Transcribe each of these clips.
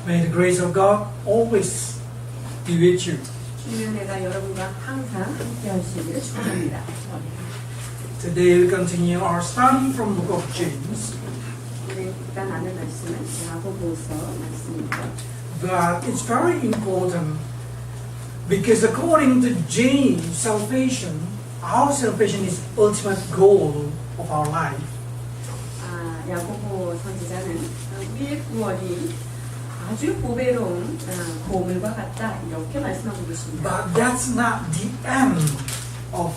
May the grace of God always be with you. 주님의 은혜가 여러분과 항상 함께 하시기를 축원합니다. Today we continue our study from the book of James. 오늘 일단 나눌 말씀은 야고보서 말씀입니다. But it's very important because according to James, our salvation is ultimate goal of our life. 야고보 선지자는 우리의 구원이 아주 보배로운 보물과 같다 이렇게 말씀하고 계십니다. But that's not the end of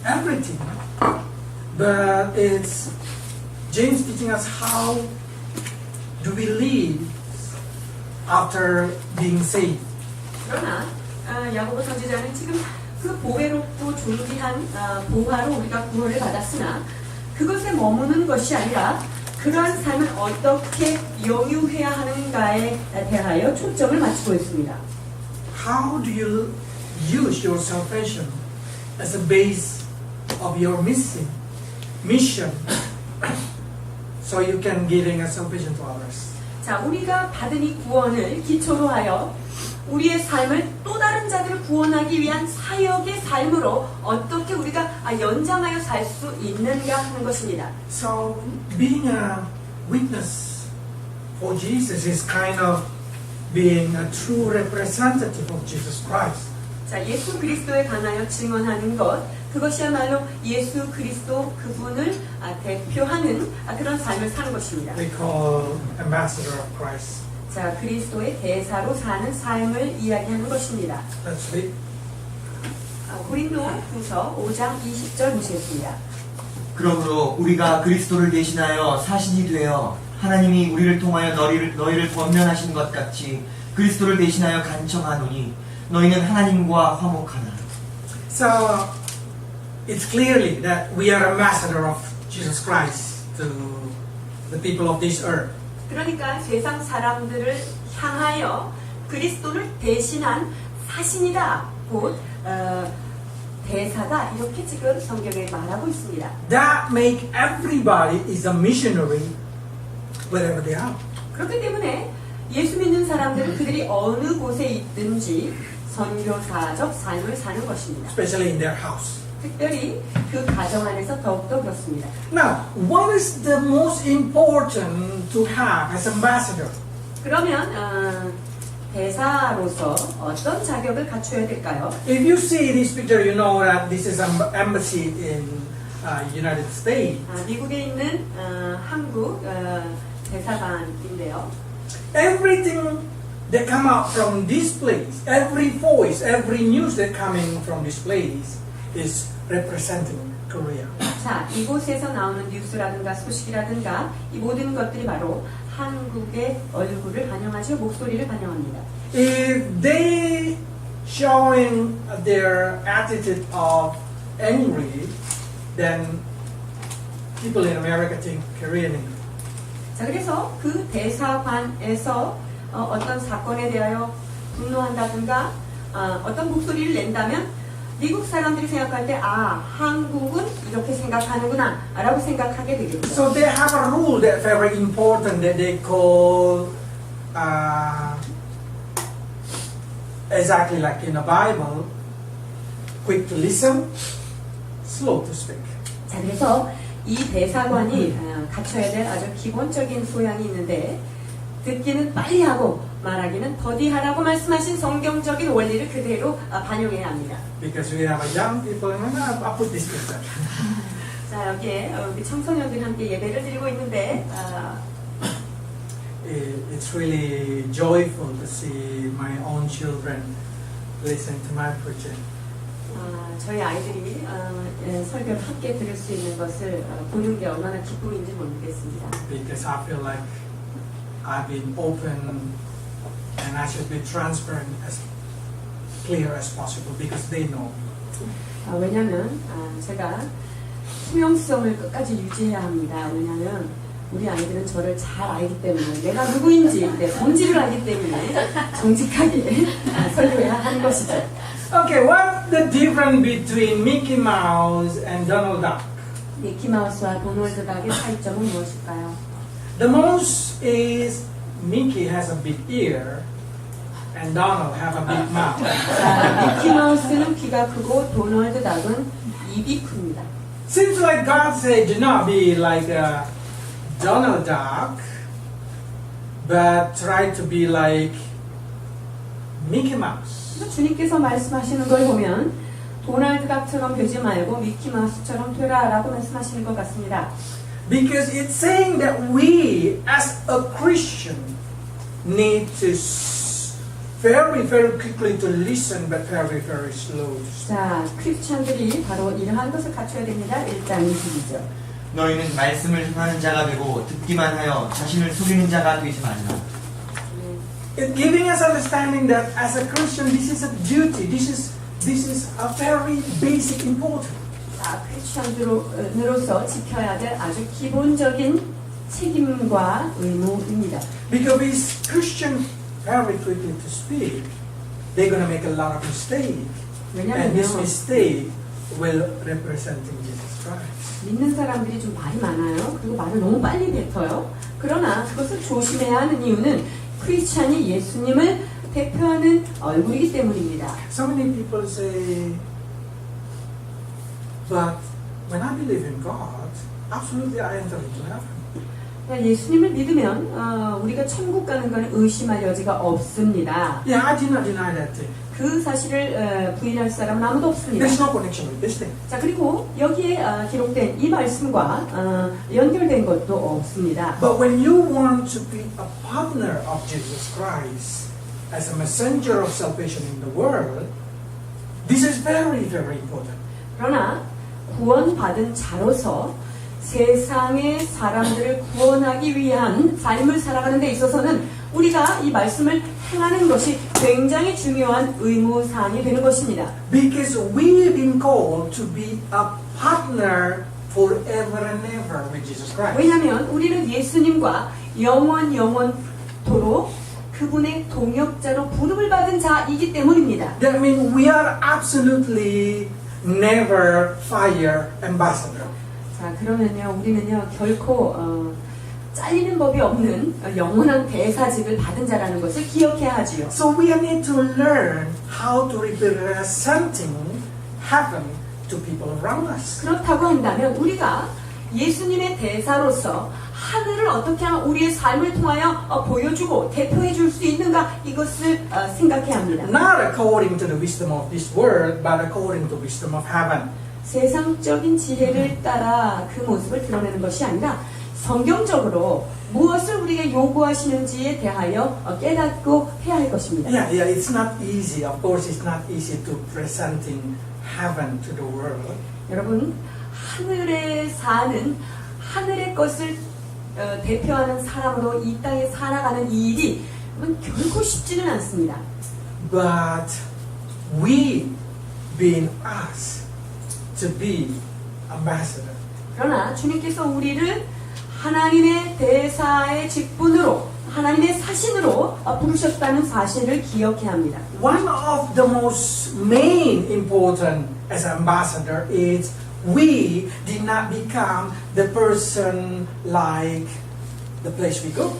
everything. But it's James teaching us how do we live after being saved. 그러나 야고보 선지자는 지금 그 보배롭고 존귀한 보화로 우리가 구원을 받았으나 그것에 머무는 것이 아니라 그러한 삶을 어떻게 영유해야 하는가에 대하여 초점을 맞추고 있습니다. How do you use your salvation as a base of your mission so you can giving a salvation to others? 자, 우리가 받은 이 구원을 기초로 하여 우리의 삶을 또 다른 자들을 구원하기 위한 사역의 삶으로 어떻게 우리가 연장하여 살 수 있는가 하는 것입니다. So being a witness for Jesus is kind of being a true representative of Jesus Christ. 자, 예수 그리스도에 관하여 증언하는 것, 그것이야말로 예수 그리스도 그분을 대표하는 그런 삶을 사는 것입니다. We call ambassador of Christ. 자, 그리스도의 대사로 사는 삶을 이야기하는 것입니다. Let's read. 고린도후서 5장 20절 보시겠습니다. 그러므로 우리가 그리스도를 대신하여 사신이 되어 하나님이 우리를 통하여 너희를 권면하신 것 같이 그리스도를 대신하여 간청하노니 너희는 하나님과 화목하나. So it's clearly that we are ambassador of Jesus Christ to the people of this earth. 그러니까 세상 사람들을 향하여 그리스도를 대신한 사신이다, 곧 대사다 이렇게 지금 성경에 말하고 있습니다. That make everybody is a missionary wherever they are. 그렇기 때문에 예수 믿는 사람들은 그들이 어느 곳에 있든지 선교사적 삶을 사는 것입니다. Especially in their house. 특별히 그 가정 안에서 더욱더 그렇습니다. Now, what is the most important to have as ambassador? 그러면 대사로서 어떤 자격을 갖춰야 될까요? If you see this picture, you know that this is an embassy in United States. 미국에 있는 한국 대사관인데요. Everything that come out from this place, every voice, every news that coming from this place is representing Korea. 자, 이곳에서 나오는 뉴스라든가 소식이라든가 이 모든 것들이 바로 한국의 얼굴을 반영하죠. 목소리를 반영합니다. If they showing their attitude of angry, then people in America think Korean. 자, 그래서 그 대사관에서 어떤 사건에 대하여 분노한다든가 어떤 목소리를 낸다면 미국 사람들이 생각할 때 한국은 이렇게 생각하는구나 라고 생각하게 되겠죠. So they have a rule that's very important that they call exactly like in the Bible, quick to listen, slow to speak. 자, 그래서 이 대사관이 갖춰야 될 아주 기본적인 소양이 있는데 듣기는 빨리 하고 말하기는 더디하라고 말씀하신 성경적인 원리를 그대로 반영해야 합니다. Because we have a young people, I put this picture. 자, 여기에 우리 청소년들이 함께 예배를 드리고 있는데 It's really joyful to see my own children listen to my preaching. 저희 아이들이 설교를 함께 들을 수 있는 것을 보는 게 얼마나 기쁨인지 모르겠습니다. Because I feel like I've been open and I should be transparent as clear as possible because they know. 왜냐하면 제가 투명성을 끝까지 유지해야 합니다. 왜냐하면 우리 아이들은 저를 잘 알기 때문에 내가 누구인지 내 본질을 알기 때문에 정직하게 설교해야 하는 것이죠. Okay, what's the difference between Mickey Mouse and Donald Duck? 미키마우스와 도널드 닥의 차이점은 무엇일까요? The mouse is Mickey has a big ear and Donald have a big mouth. 자, 미키마우스는 귀가 크고 도널드 닭은 입이 큽니다. Seems like God said, do not be like a Donald Duck, but try to be like Mickey Mouse. 그래서 주님께서 말씀하시는 걸 보면 도널드 닭처럼 되지 말고 미키마우스처럼 되라라고 말씀하시는 것 같습니다. Because it's saying that we, as a Christian, need to very, very quickly to listen, but very, very slow. 자, 크리스찬들이 바로 이러한 것을 갖춰야 됩니다. 1장 20이죠. 너희는 말씀을 전하는 자가 되고 듣기만 하여 자신을 속이는 자가 되지 말라. It giving us understanding that as a Christian, this is a duty. This is a very basic important. 자, 크리스찬으로서 지켜야 될 아주 기본적인 책임과 의무입니다. Because these Christians very quickly to speak, they're going to make a lot of mistake, and this 왜냐하면 mistake will representing Jesus Christ. 믿는 사람들이 좀 말이 많아요. 그리고 말을 너무 빨리 뱉어요. 그러나 그것을 조심해야 하는 이유는 크리스찬이 예수님을 대표하는 얼굴이기 때문입니다. So many people say, but when I believe in God, absolutely I enter into heaven. 예수님을 믿으면 우리가 천국 가는 것은 의심할 여지가 없습니다. Yeah, I did not deny that thing. 그 사실을 부인할 사람은 아무도 없습니다. There's no connection with this thing. 자, 그리고 여기에 기록된 이 말씀과 연결된 것도 없습니다. But when you want to be a partner of Jesus Christ as a messenger of salvation in the world, this is very, very important. 그러나 구원받은 자로서 세상의 사람들을 구원하기 위한 삶을 살아가는 데 있어서는 우리가 이 말씀을 행하는 것이 굉장히 중요한 의무사항이 되는 것입니다. Because we've been called to be a partner forever and ever with Jesus Christ. 왜냐하면 우리는 예수님과 영원토록 그분의 동역자로 부름을 받은 자이기 때문입니다. That means we are absolutely never fire ambassador. 자, 그러면요, 우리는요, 결코 잘리는 법이 없는 영원한 대사직을 받은 자라는 것을 기억해야 하지요. So we need to learn how to representing heaven to people around us. 그렇다고 한다면 우리가 예수님의 대사로서 하늘을 어떻게 하면 우리의 삶을 통하여 보여주고 대표해 줄 수 있는가 이것을 생각해야 합니다. Not according to the wisdom of this world, but according to the wisdom of heaven. 세상적인 지혜를 따라 그 모습을 드러내는 것이 아니라 성경적으로 무엇을 우리에게 요구하시는지에 대하여 깨닫고 해야 할 것입니다. Yeah, it's not easy. Of course, it's not easy to presenting heaven to the world. 여러분, 하늘에 사는 하늘의 것을 대표하는 사람으로 이 땅에 살아가는 이 일이 결코 쉽지는 않습니다. But we being asked to be ambassador. 그러나 주님께서 우리를 하나님의 대사의 직분으로 하나님의 사신으로 부르셨다는 사실을 기억해야 합니다. One of the most main important as an ambassador is we did not become the person like the place we go.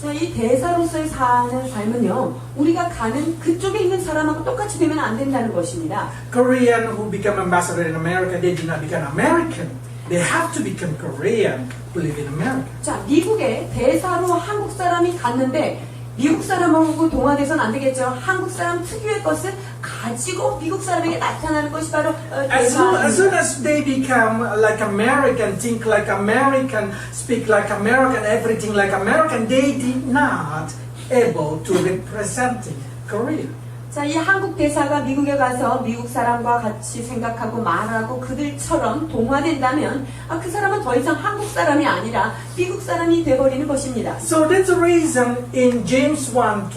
자, 이 대사로서의 사는 삶은요, 우리가 가는 그쪽에 있는 사람하고 똑같이 되면 안 된다는 것입니다. Korean who become ambassador in America, they did not become American. They have to become Korean who live in America. 자, 미국에 대사로 한국 사람이 갔는데 미국 사람하고 동화돼서는 안 되겠죠. 한국 사람 특유의 것을 가지고 미국 사람에게 나타나는 것이 바로 As soon 대사입니다. as they become like American, think like American, speak like American, everything like American, they did not able to representing Korea. 자, 이 한국 대사가 미국에 가서 미국 사람과 같이 생각하고 말하고 그들처럼 동화된다면 그 사람은 더 이상 한국 사람이 아니라 미국 사람이 돼버리는 것입니다. So that's the reason in James 1:27,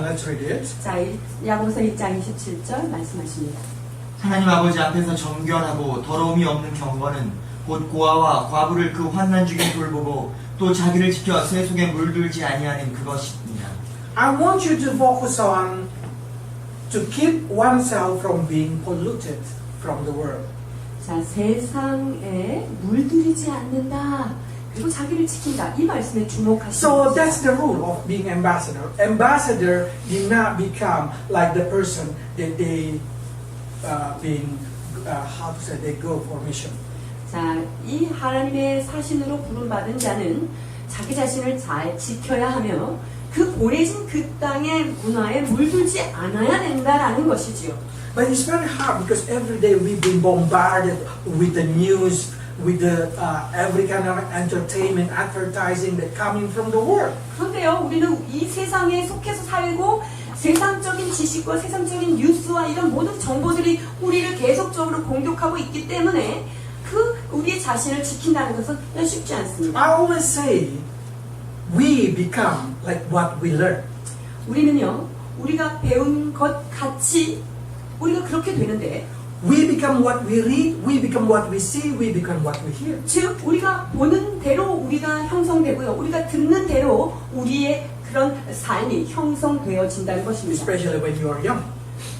let's read it. 자, 야고보서 1장 27절 말씀하십니다. 하나님 아버지 앞에서 정결하고 더러움이 없는 경건은 곧 고아와 과부를 그 환난 중에 돌보고 또 자기를 지켜 새 속에 물들지 아니하는 그것입니다. I want you to focus on to keep oneself from being polluted from the world. 자, 세상에 물들이지 않는다. 그리고 자기를 지킨다. 이 말씀에 주목하시는 So 것이죠. that's the rule of being ambassador. Ambassador did not become like the person that they how to say, they go for mission. 자, 이 하나님의 사신으로 부름받은 자는 자기 자신을 잘 지켜야 하며 그 보내진 그 땅의 문화에 물들지 않아야 된다라는 것이지요. But it's very hard because every day we've been bombarded with the news, with the every kind of entertainment, advertising that coming from the world. 그런데요, 우리는 이 세상에 속해서 살고 세상적인 지식과 세상적인 뉴스와 이런 모든 정보들이 우리를 계속적으로 공격하고 있기 때문에 그 우리의 자신을 지킨다는 것은 쉽지 않습니다. I always say we become like what we learn. 우리는요, 우리가 배운 것 같이 우리가 그렇게 되는데, We become what we read, we become what we see, we become what we hear. 즉 우리가 보는 대로 우리가 형성되고요, 우리가 듣는 대로 우리의 그런 삶이 형성되어진다는 것입니다. Especially when you are young.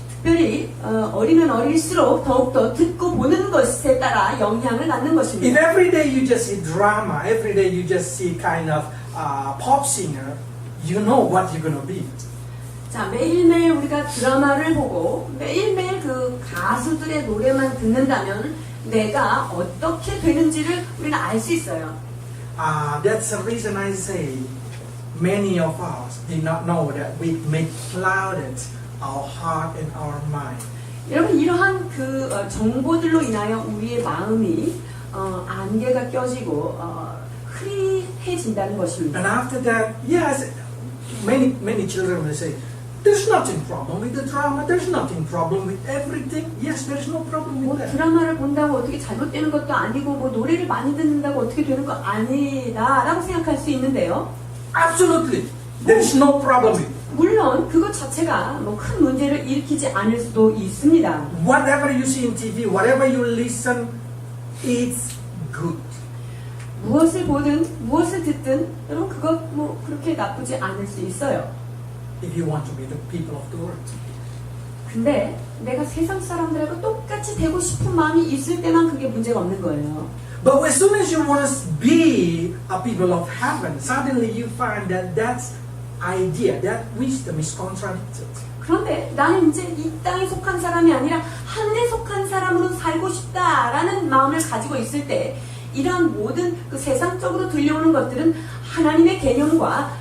특별히 어리면 어릴수록 더욱더 듣고 보는 것에 따라 영향을 받는 If 것입니다. every day you just see drama, every day you just see kind of pop singer, you know what you're going to be. 자, 매일매일 우리가 드라마를 보고 매일매일 그 가수들의 노래만 듣는다면 내가 어떻게 되는지를 우리는 알 수 있어요. That's the reason I say many of us did not know that we may clouded our heart and our mind. 여러분, 이러한 그 정보들로 인하여 우리의 마음이 안개가 껴지고 흐릿해진다는 것입니다. And after that, yes, many children will say, there's nothing problem with the drama, there's nothing problem with everything. Yes, there's no problem 뭐 with that. 드라마를 본다고 어떻게 잘못되는 것도 아니고 뭐 노래를 많이 듣는다고 어떻게 되는 거 아니다라고 생각할 수 있는데요. Absolutely, there's no problem with it. 물론 그것 자체가 뭐 큰 문제를 일으키지 않을 수도 있습니다. Whatever you see in TV, whatever you listen, it's good. 무엇을 보든 무엇을 듣든 여러분 그것 뭐 그렇게 나쁘지 않을 수 있어요. If you want to be the people of the world. 근데 내가 세상 사람들하고 똑같이 되고 싶은 마음이 있을 때만 그게 문제가 없는 거예요. But as soon as you want to be a people of heaven, suddenly you find that that idea, that wisdom is contradicted. 그런데 나는 이제 이 땅에 속한 사람이 아니라 하늘에 속한 사람으로 살고 싶다라는 마음을 가지고 있을 때 이러한 모든 그 세상적으로 들려오는 것들은 하나님의 개념과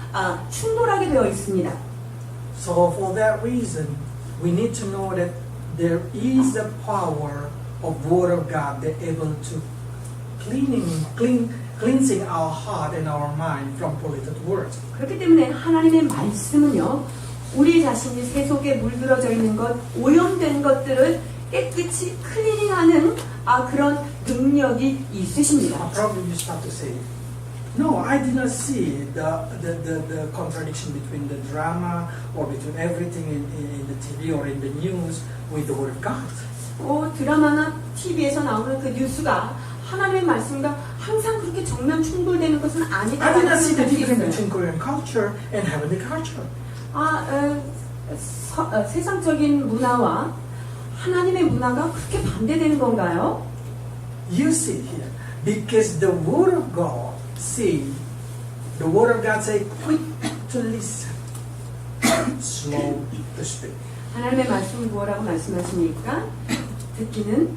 충돌하게 되어 있습니다. So for that reason, we need to know that there is the power of Word of God that able to cleansing our heart and our mind from polluted words. 그렇기 때문에 하나님의 말씀은요, 우리 자신이 세 속에 물들어져 있는 것, 오염된 것들을 깨끗이 클리닝하는 그런 능력이 있으십니다. Probably you start to say, no, I did not see the contradiction between the drama or between everything in the TV or in the news with the Word of God. 드라마나 TV에서 나오는 그 뉴스가 하나님의 말씀과 항상 그렇게 정면 충돌되는 것은 I did not 아니다라는 see the 생각이 difference 있어요. between Korean culture and heavenly culture. 세상적인 문화와 하나님의 문화가 그렇게 반대되는 건가요? You see here, because the Word of God say, the Word of God say, quick to listen, slow to speak. 하나님의 말씀은 뭐라고 말씀하십니까? 듣기는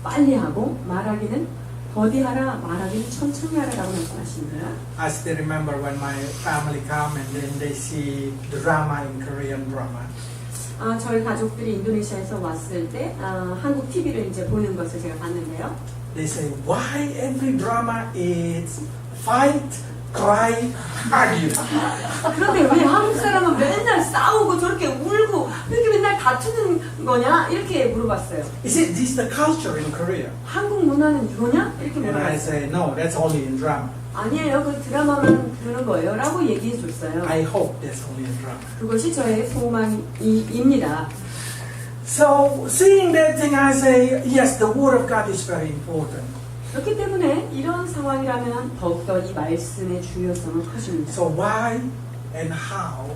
빨리 하고 말하기는 더디하라, 말하기는 천천히 하라라고 말씀하십니다. I still remember when my family come and then they see drama in Korean drama. 저희 가족들이 인도네시아에서 왔을 때 한국 TV를 이제 보는 것을 제가 봤는데요. They say, why every drama is fight, cry, argue? 그런데 왜 한국 사람은 맨날 싸우고 저렇게 울고 이렇게 맨날 다투는 거냐? 이렇게 물어봤어요. Is it this the culture in Korea? 한국 문화는 이거냐? 이렇게 And I 물어봤어요. say, no, that's only in drama. 아니에요. 그 드라마만 그러는 거예요. 라고 얘기해 줬어요. I hope that's only in drama. 그것이 저의 소망입니다. So, seeing that thing, I say, yes, the Word of God is very important. 그렇기 때문에 이런 상황이라면 더욱더 이 말씀의 중요성은 커집니다. So why and how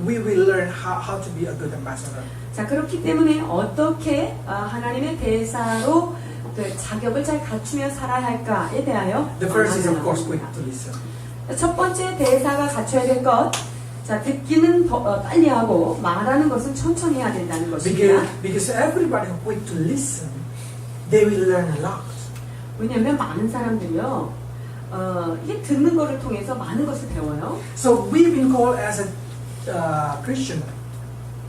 we will learn how to be a good ambassador. 자, 그렇기 때문에 어떻게 하나님의 대사로 그 자격을 잘 갖추며 살아야 할까에 대하여 The first is of course 나옵니다. quick to listen. 첫 번째 대사가 갖춰야 될 것, 자 듣기는 빨리 하고 말하는 것은 천천히 해야 된다는 것입니다. Because everybody who quick to listen, they will learn a lot. 왜냐하면 많은 사람들이요, 이게 듣는 것을 통해서 많은 것을 배워요. So we've been called as a Christian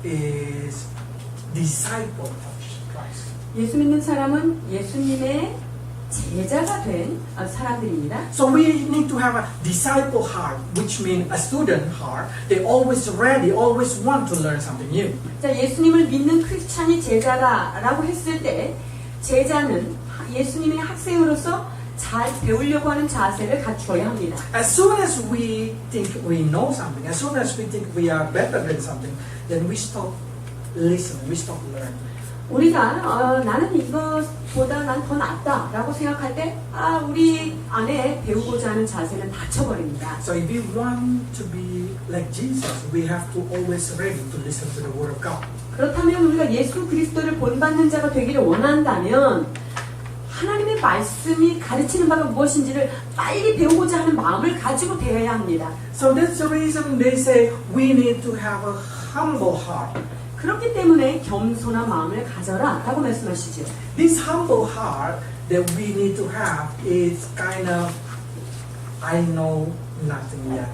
is disciple of Christ. 예수 믿는 사람은 예수님의 제자가 된 사람들입니다. So we need to have a disciple heart, which means a student heart. They're always ready, always want to learn something new. 자, 예수님을 믿는 크리스찬이 제자다라고 했을 때 제자는 예수님의 학생으로서 잘 배우려고 하는 자세를 갖추어야 합니다. As soon as we think we know something, as soon as we think we are better than something, then we stop listening, we stop learning. 우리가 나는 이것보다 난 더 낫다라고 생각할 때 우리 안에 배우고자 하는 자세는 닫혀버립니다. So if we want to be like Jesus, we have to always ready to listen to the Word of God. 그렇다면 우리가 예수 그리스도를 본받는 자가 되기를 원한다면 하나님의 말씀이 가르치는 바가 무엇인지를 빨리 배우고자 하는 마음을 가지고 대해야 합니다. So that's the reason they say we need to have a humble heart. 그렇기 때문에 겸손한 마음을 가져라 라고 말씀하시죠. This humble heart that we need to have is kind of, I know nothing yet.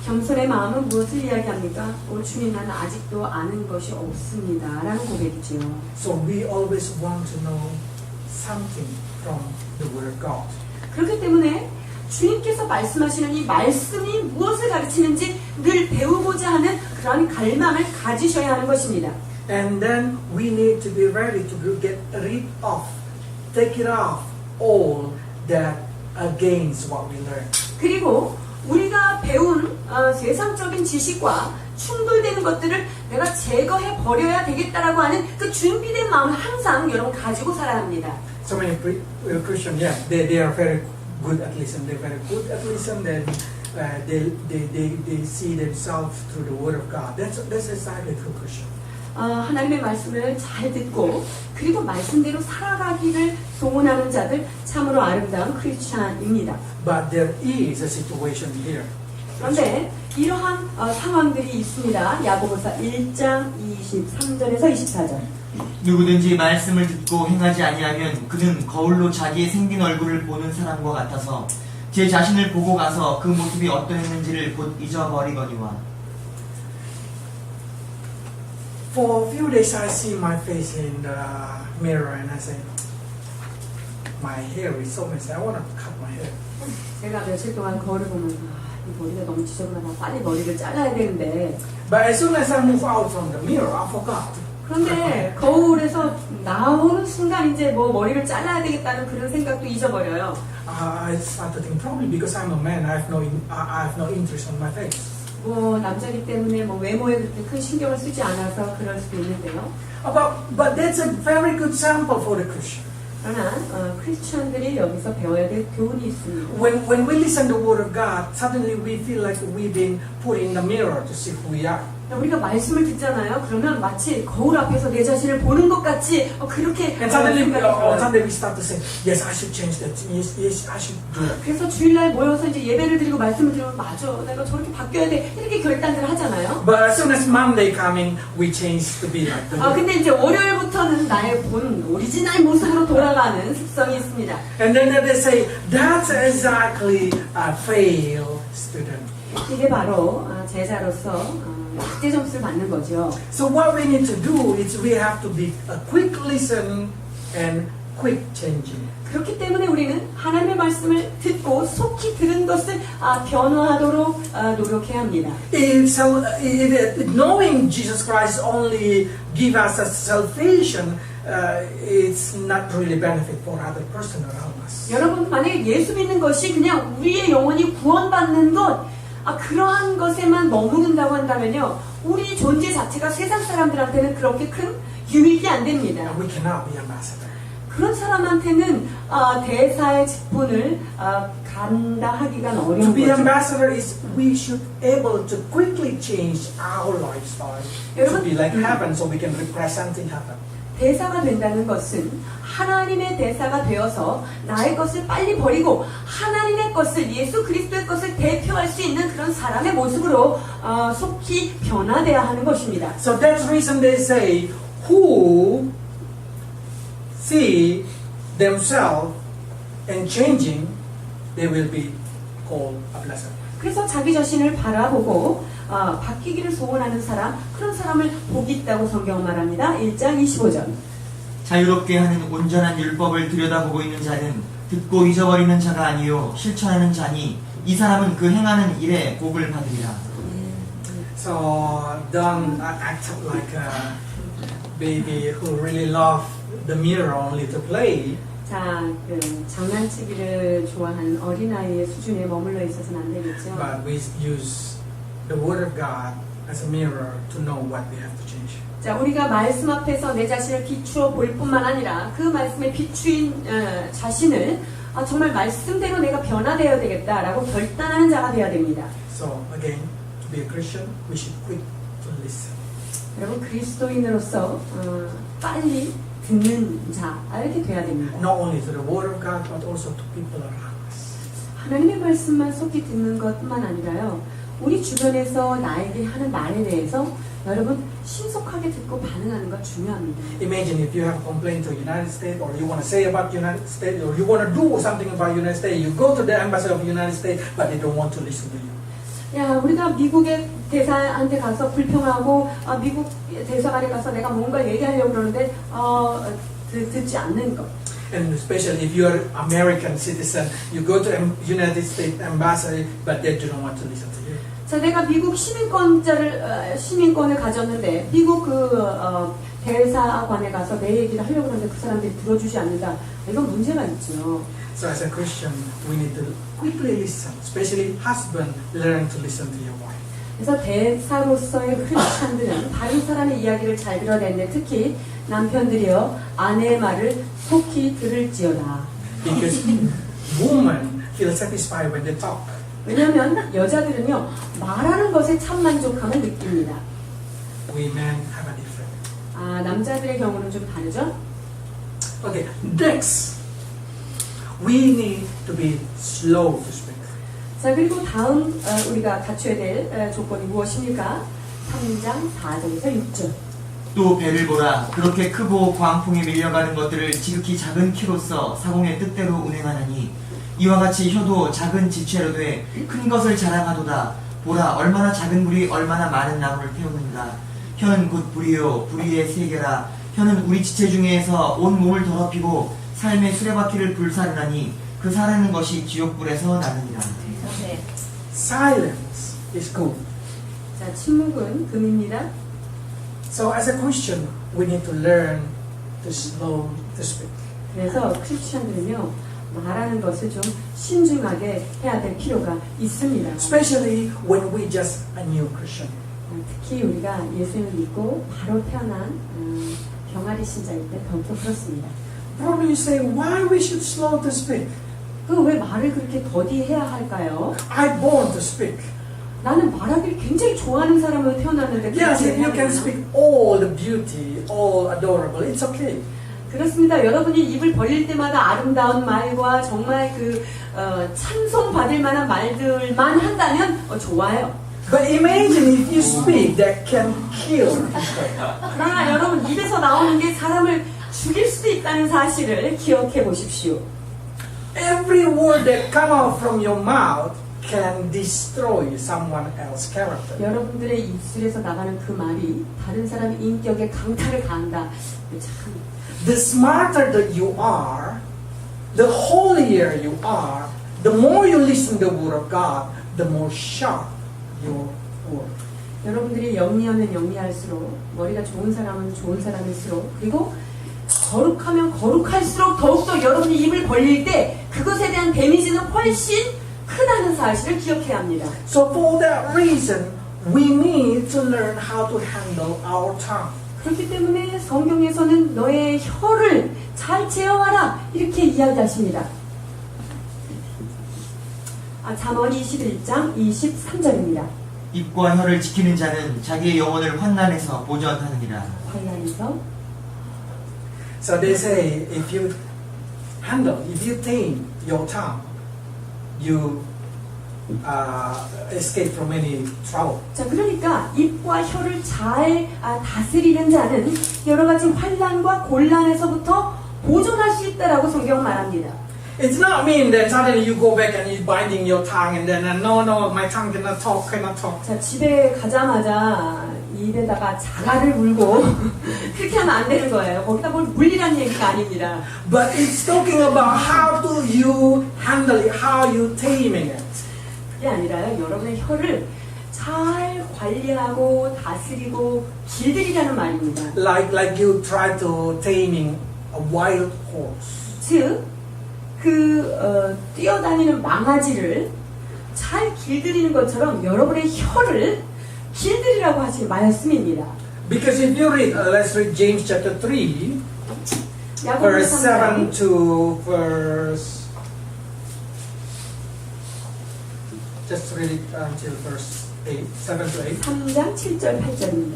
겸손의 마음은 무엇을 이야기합니까? 오 주님 나는 아직도 아는 것이 없습니다 라는 고백이지요. So we always want to know something from the Word of God. 그렇기 때문에 주님께서 말씀하시는 이 말씀이 무엇을 가르치는지 늘 배우고자 하는 그런 갈망을 가지셔야 하는 것입니다. And then we need to be ready to get rid of, take it off all that against what we learn. 그리고 우리가 배운 세상적인 지식과 충돌되는 것들을 내가 제거해 버려야 되겠다라고 하는 그 준비된 마음을 항상 여러분 가지고 살아야 합니다. So many Christians, yeah, they are very good at listening. They're very good at listening. Then they see themselves through the Word of God. That's exactly true Christian. 하나님의 말씀을 잘 듣고 그리고 말씀대로 살아가기를 소원하는 자들 참으로 아름다운 크리스찬입니다. But there is a situation here. 그런데 이러한 상황들이 있습니다. 야고보서 1장 23절에서 24절. 누구든지 말씀을 듣고 행하지 아니하면 그는 거울로 자기의 생긴 얼굴을 보는 사람과 같아서 제 자신을 보고 가서 그 모습이 어떠했는지를 곧 잊어버리거니와. For a few days I see my face in the mirror and I say, my hair is so messy. I want to cut my hair. 제가 며칠 동안 거울을 보면서 이 머리가 너무 지저분하다. 빨리 머리를 잘라야 되는데 But as soon as I move out from the mirror, I forgot. 그런데 거울에서 나오는 순간 이제 뭐 머리를 잘라야 되겠다는 그런 생각도 잊어버려요. I start to think probably because I'm a man, I have no interest on my face. 뭐 남자기 때문에 뭐 외모에 그렇게 큰 신경을 쓰지 않아서 그럴 수도 있는데요. But that's a very good sample for the Christian. 그러나 크리스천들이 여기서 배워야 될 교훈이 있습니다. When we listen to the Word of God, suddenly we feel like we've been put in the mirror to see who we are. 우리가 말씀을 듣잖아요. 그러면 마치 거울 앞에서 내 자신을 보는 것 같이 그렇게 And suddenly, 생각이 들어요. suddenly we start to say, yes, I should change that. Yes, I should do that. 그래서 주일날 모여서 이제 예배를 드리고 말씀을 드리면 맞아, 내가 저렇게 바뀌어야 돼 이렇게 결단들을 하잖아요. But as soon as Monday coming, we change to be like the Lord. 근데 이제 월요일부터는 나의 본 오리지널 모습으로 돌아가는 습성이 있습니다. And then they say, that's exactly a failed student. 이게 바로 제자로서 학제 점수를 받는 거죠. So what we need to do is we have to be a quick listen and quick changing. 그렇기 때문에 우리는 하나님의 말씀을 듣고 속히 들은 것을 변화하도록 노력해야 합니다. If knowing Jesus Christ only give us a salvation, it's not really benefit for other person around us. 여러분 만약에 예수 믿는 것이 그냥 우리의 영혼이 구원받는 것 그러한 것에만 머무른다고 한다면요 우리 존재 자체가 세상 사람들한테는 그렇게 큰 유익이 안 됩니다. We cannot be ambassador. 그런 사람한테는 대사의 직분을 감당하기가 어려운 To be 거죠. ambassador is we should able to quickly change our lifestyle to be like heaven, so we can represent in heaven. 대사가 된다는 것은 하나님의 대사가 되어서 나의 것을 빨리 버리고 하나님의 것을, 예수 그리스도의 것을 대표할 수 있는 그런 사람의 모습으로 속히 변화돼야 하는 것입니다. So that's the reason they say, who see themselves and changing, they will be called a blessed. 그래서 자기 자신을 바라보고 바뀌기를 소원하는 사람, 그런 사람을 복이 있다고 성경은 말합니다. 1장 25절. 자유롭게 하는 온전한 율법을 들여다보고 있는 자는 듣고 잊어버리는 자가 아니요 실천하는 자니 이 사람은 그 행하는 일에 복을 받으리라. So don't act like a baby who really love the mirror only to play. 자, 그 장난치기를 좋아하는 어린아이의 수준에 머물러 있어서는 안 되겠죠. But we use the Word of God as a mirror to know what we have to change. 자, 우리가 말씀 앞에서 내 자신을 비추어 볼 뿐만 아니라 그 말씀에 비추인 자신을 정말 말씀대로 내가 변화되어야 되겠다라고 결단하는 자가 되어야 됩니다. So again, to be a Christian, we should quit to listen. 여러분, 그리스도인으로서 빨리 듣는 자 이렇게 돼야 됩니다. Not only to the Word of God, but also to people around us. 하나님의 말씀만 속히 듣는 것뿐만 아니라요, 우리 주변에서 나에게 하는 말에 대해서 여러분 신속하게 듣고 반응하는 것 중요합니다. Imagine if you have a complaint to United States, or you want to say about United States, or you want to do something about United States, you go to the embassy of United States, but they don't want to listen to you. 야, 우리가 미국의 대사한테 가서 불평하고 미국 대사관에 가서 내가 뭔가 얘기하려고 그러는데 듣지 않는 것. And especially if you are American citizen, you go to United States embassy, but they don't want to listen to you. 자, 내가 미국 시민권을 가졌는데 미국 대사관에 가서 내 얘기를 하려고 하는데 그 사람들이 들어주지 않는다. 이건 문제가 있죠. So as a Christian, we need to quickly listen. Especially husband, learn to listen to your wife. 그래서 대사로서의 크리스찬들은 다른 사람의 이야기를 잘 들어야 되는데 특히 남편들이요, 아내의 말을 속히 들을지어다. Because women feel satisfied when they talk. 왜냐하면 여자들은요, 말하는 것에 참 만족함을 느낍니다. We men have a different. 남자들의 경우는 좀 다르죠? Okay, next. We need to be slow to speak. 자, 그리고 다음 우리가 갖춰야 될 조건이 무엇입니까? 3장 4절에서 6절. 또 배를 보라 그렇게 크고 광풍에 밀려가는 것들을 지극히 작은 키로서 사공의 뜻대로 운행하나니 이와 같이 혀도 작은 지체로 돼 큰 것을 자랑하도다. 보라 얼마나 작은 불이 얼마나 많은 나무를 태우는가. 혀는 곧 불이요 불의의 세계라. 혀는 우리 지체 중에서 온 몸을 더럽히고 삶의 수레바퀴를 불사르나니 그 사르는 것이 지옥불에서 나느니라. 네. Silence is good. 자, 침묵은 금입니다. So as a Christian, we need to learn to slow to speak. 그래서 크리스천들은요, 말하는 것을 좀 신중하게 해야 될 필요가 있습니다. Especially when we just a new Christian. 특히 우리가 예수님을 믿고 바로 태어난 병아리 신자일 때 더욱더 그렇습니다. Probably you say, why we should slow to speak? 그 왜 말을 그렇게 더디해야 할까요? I'm born to speak. 나는 말하기를 굉장히 좋아하는 사람으로 태어났는데 Yes, 그렇게 if you 해야 can 되나? speak all the beauty, all adorable, it's okay. 그렇습니다. 여러분이 입을 벌릴 때마다 아름다운 말과 정말 찬송 받을 만한 말들만 한다면 좋아요. But imagine if you speak that can kill people. 그러나 여러분 입에서 나오는 게 사람을 죽일 수도 있다는 사실을 기억해 보십시오. Every word that come out from your mouth can destroy someone else's character. 여러분들의 입술에서 나가는 그 말이 다른 사람의 인격에 강타를 가한다. 참. The smarter that you are, the holier you are, the more you listen to the word of God, the more sharp your word. 여러분들이 영리하면 영리할수록, 머리가 좋은 사람은 좋은 사람일수록, 그리고 거룩하면 거룩할수록 더욱더 여러분이 입을 벌릴 때 그것에 대한 데미지는 훨씬 크다는 사실을 기억해야 합니다. So for that reason, we need to learn how to handle our tongue. 그렇기 때문에 성경에서는 너의 혀를 잘 제어하라 이렇게 이야기하십니다. 잠언 21장 23절입니다. 입과 혀를 지키는 자는 자기의 영혼을 환난에서 보전하느니라. 관련해서 So they say if you tame your tongue, you escape from any trouble. 자, 그러니까 입과 혀를 잘 다스리는 자는 여러 가지 환난과 곤란에서부터 보존할 수 있다라고 성경은 말합니다. It's not mean that suddenly you go back and you're binding your tongue and then no, my tongue cannot talk. 자, 집에 가자마자 입에다가 자갈을 물고 그렇게 하면 안 되는 거예요. 거기다 뭘 물리라는 얘기가 아닙니다. But it's talking about how do you handle it, how you taming it. 그게 아니라요. 여러분의 혀를 잘 관리하고 다스리고 길들이라는 말입니다. Like you try to taming a wild horse. 즉, 뛰어다니는 망아지를 잘 길들이는 것처럼 여러분의 혀를 길들이라고 하신 말씀입니다. Because if you read, let's read James chapter 3, 야고보 verse 7 3장 to verse. Just read it until verse 8, 7 to 8. 3장 7절 8절입니다.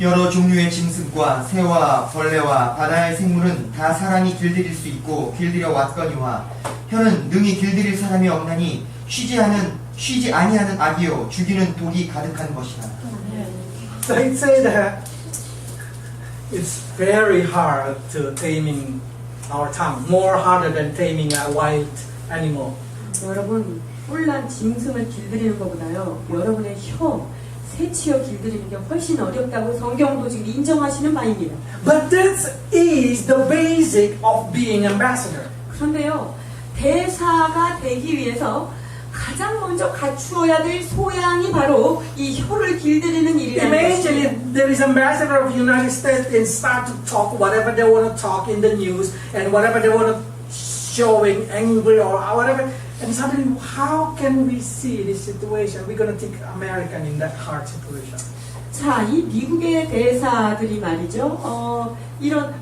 여러 종류의 짐승과 새와 벌레와 바다의 생물은 다 사람이 길들일 수 있고 길들여 왔거니와 혀는 능히 길들일 사람이 없나니 쉬지 아니하는 악이요 죽이는 독이 가득한 것이라. So it said that it's very hard to taming our tongue, more harder than taming a wild animal. 여러분, 뿔난 짐승을 길들이는 것보다요, 여러분의 혀, 새치어 길들이는 게 훨씬 어렵다고 성경도 지금 인정하시는 바입니다. But that is the basic of being ambassador. 그런데요, 대사가 되기 위해서 가장 먼저 갖추어야 될 소양이 바로 이 혀를 길들이는 일이라는 Imagine 것입니다. if there is ambassador of the United States and start to talk whatever they want to talk in the news and whatever they want to showing angry or whatever. And suddenly, how can we see this situation? We're going to think American in that hard situation. 자, 이 미국의 대사들이 말이죠. 이런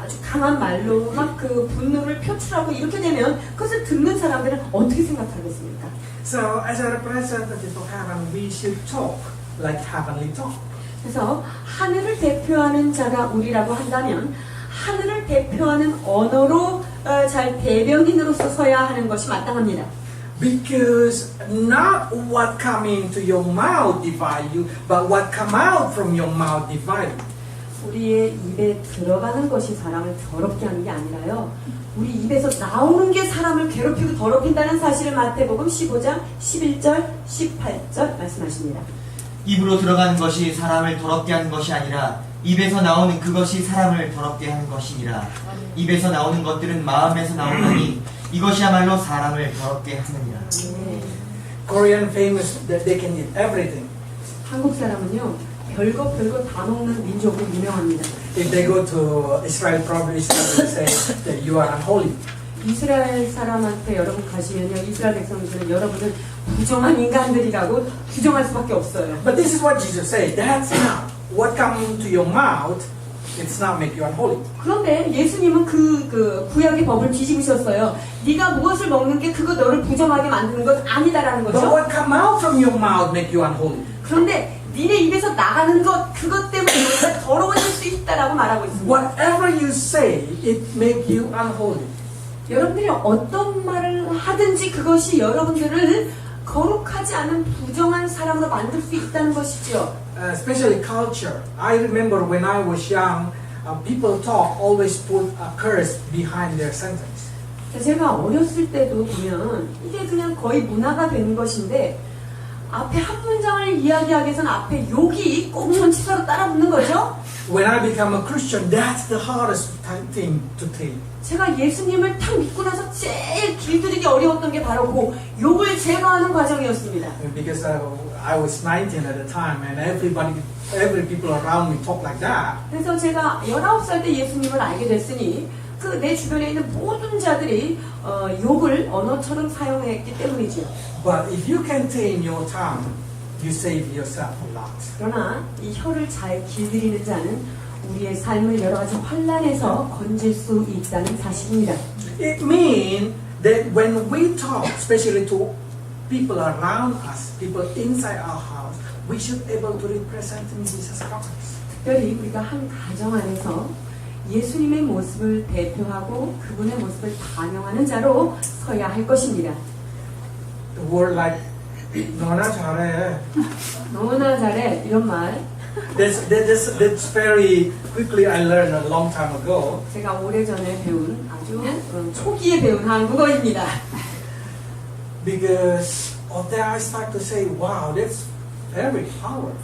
아주 강한 말로 막 그 분노를 표출하고 이렇게 되면 그것을 듣는 사람들은 어떻게 생각하겠습니까? So, as a representative of heaven, we should talk like heavenly talk. 그래서 하늘을 대표하는 자가 우리라고 한다면 하늘을 대표하는 언어로 잘 대변인으로서 서야 하는 것이 마땅합니다. Because not what come into your mouth divide you, but what come out from your mouth divide you. 우리의 입에 들어가는 것이 사람을 더럽게 하는 게 아니라요. 우리 입에서 나오는 게 사람을 괴롭히고 더럽힌다는 사실을 마태복음 15장 11절 18절 말씀하십니다. 입으로 들어가는 것이 사람을 더럽게 하는 것이 아니라 입에서 나오는 그것이 사람을 더럽게 하는 것이니라. 입에서 나오는 것들은 마음에서 나오나니 이것이야말로 사람을 더럽게 하느니라. 네. Korean famous that they can eat everything. 한국 사람은요. 별거 다 먹는 민족으로 유명합니다. If they go to Israel, probably Israel will say that you are unholy. 이스라엘 사람한테 여러분 가시면요. 이스라엘 백성들은 여러분은 부정한 인간들이라고 규정할 수밖에 없어요. But this is what Jesus said. That's not what comes into your mouth. It's not make you unholy. 그런데 예수님은 그 구약의 법을 뒤집으셨어요. 네가 무엇을 먹는 게 그거 너를 부정하게 만드는 건 아니다라는 But 거죠. what come out from your mouth make you unholy. 그런데 니네 입에서 나가는 것 그것 때문에 너가 더러워질 수 있다라고 말하고 있습니다. Whatever you say, it make you unholy. 여러분들이 어떤 말을 하든지 그것이 여러분들을 거룩하지 않은 부정한 사람으로 만들 수 있다는 것이죠. Especially culture. I remember when I was young, people talk always put a curse behind their sentence. 제가 어렸을 때도 보면 이게 그냥 거의 문화가 된 것인데 앞에 한 문장을 이야기하기 위해서는 앞에 욕이 꽁무니 치사로 따라 붙는 거죠. When I become a Christian, that's the hardest thing to take. 제가 예수님을 딱 믿고 나서 제일 길들이기 어려웠던 게 바로 그 욕을 제거하는 과정이었습니다. Because I was 19 at the time, and every people around me talk like that. 그래서 제가 19살 때 예수님을 알게 됐으니 그 내 주변에 있는 모든 자들이 욕을 언어처럼 사용했기 때문이죠. But if you can tame your tongue, you save yourself a lot. 그러나 이 혀를 잘 길들이는 자는 우리의 삶을 여러 가지 환란에서 건질 수 있다는 사실입니다. It means that when we talk, especially to people around us, people inside our house, we should be able to represent Jesus Christ. 특별히 우리가 한 가정 안에서 예수님의 모습을 대표하고 그분의 모습을 반영하는 자로 서야 할 것입니다. The word like 너나 잘해. 너무나 잘해 이런 말 That's very quickly I learned a long time ago. 제가 오래전에 배운 아주 초기에 배운 한국어입니다. Because of that I start to say, wow, that's very powerful.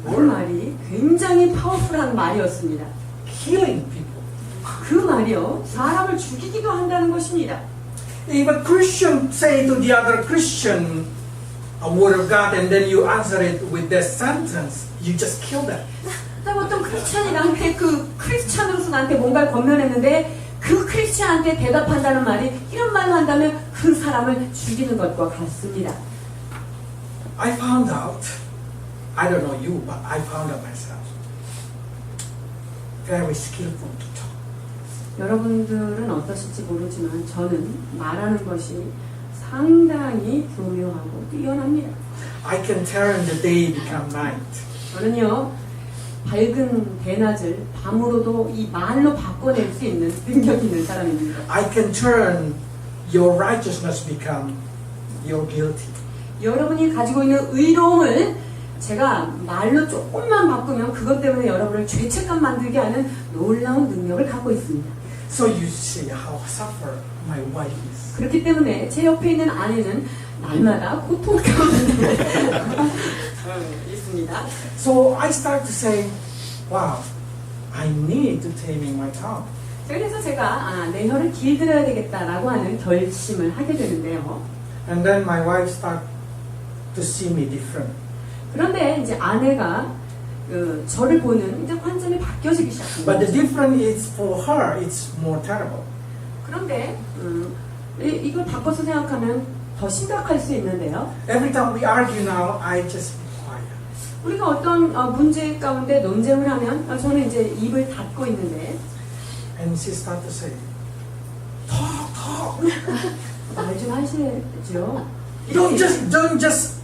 그 말이 굉장히 파워풀한 말이었습니다. Killing people. 그 말이요 사람을 죽이기도 한다는 것입니다. If a Christian say to the other Christian a word of God and then you answer it with that sentence, you just kill them. 어떤 크리스찬이 나한테 그 크리스찬으로서 나한테 뭔가를 권면했는데 그 크리스찬한테 대답한다는 말이 이런 말을 한다면 그 사람을 죽이는 것과 같습니다. I found out, I don't know you, but I found out myself, very skillful to talk. 여러분들은 어떠실지 모르지만 저는 말하는 것이 상당히 교묘하고 뛰어납니다. I can turn the day become night. 저는요 밝은 대낮을 밤으로도 이 말로 바꿔낼 수 있는 능력이 있는 사람입니다. I can turn your righteousness become your guilty. 여러분이 가지고 있는 의로움을 제가 말로 조금만 바꾸면 그것 때문에 여러분을 죄책감 만들게 하는 놀라운 능력을 갖고 있습니다. So you see how suffer my wife is. 그렇기 때문에 제 옆에 있는 아내는 날마다 고통 가운데 있습니다. So I start to say, wow, I need to taming my tongue. 그래서 제가 내 혀를 길들여야 되겠다라고 하는 결심을 하게 되는데요. And then my wife start to see me different. 그런데 이제 아내가 저를 보는 이제 관점이 바뀌어지기 시작합니다. But the difference is for her, it's more terrible. 그런데 이걸 바꿔서 생각하면 더 심각할 수 있는데요. Every time we argue now, I just be quiet. 우리가 어떤 문제 가운데 논쟁을 하면 저는 이제 입을 닫고 있는데 And she start to say, talk. 말 좀 하시죠. Don't just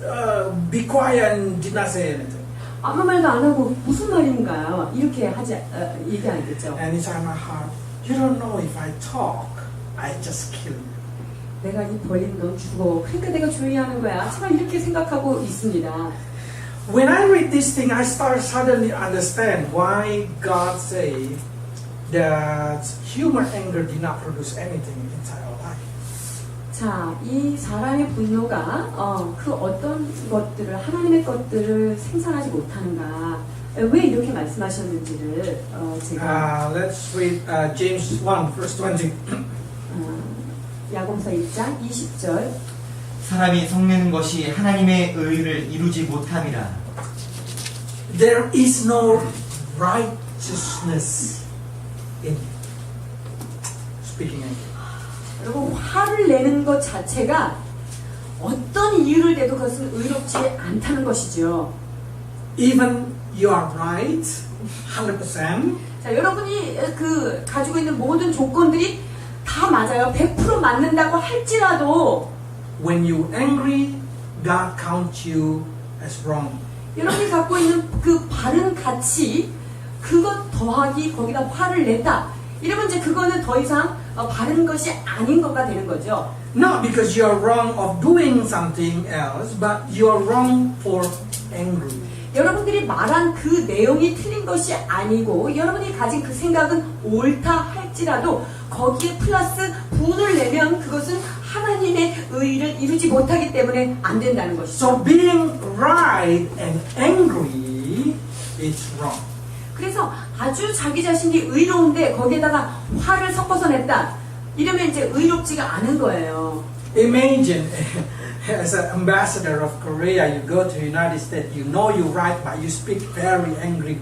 be quiet and did not say anything. 아무 말도 안 하고 무슨 말인가 이렇게 얘기하겠죠. And inside my heart, you don't know if I talk, I just kill you. 내가 입 벌리면 넌 죽어. 그러니까 내가 주의하는 거야. 제가 이렇게 생각하고 있습니다. When I read this thing, I start suddenly understand why God say that human anger did not produce anything inside our life. 자, 이 사람의 분노가 그 어떤 것들을 하나님의 것들을 생산하지 못하는가 왜 이렇게 말씀하셨는지를 제가 Let's read James 1 verse 20. 야고보서 1장 20절 사람이 성내는 것이 하나님의 의를 이루지 못함이라. There is no righteousness in speaking English. 여러분 화를 내는 것 자체가 어떤 이유를 대도 그것은 의롭지 않다는 것이죠. Even you are right, 100%. 자, 여러분이 그 가지고 있는 모든 조건들이 다 맞아요. 100% 맞는다고 할지라도 When you angry, God counts you as wrong. 여러분이 갖고 있는 그 바른 가치 그것 더하기 거기다 화를 냈다. 이러면 이제 그거는 더 이상 바른 것이 아닌 것가 되는 거죠. Not because you are wrong of doing something else, but you are wrong for angry. 여러분들이 말한 그 내용이 틀린 것이 아니고 여러분이 가진 그 생각은 옳다 할지라도 거기에 플러스 분을 내면 그것은 하나님의 의를 이루지 못하기 때문에 안 된다는 것이죠. So being right and angry is wrong. 그래서 아주 자기 자신이 의로운데 거기에다가 화를 섞어서 냈다. 이러면 이제 의롭지가 않은 거예요. Imagine as an ambassador of Korea, you go to United States, you know you're right, but you speak very angry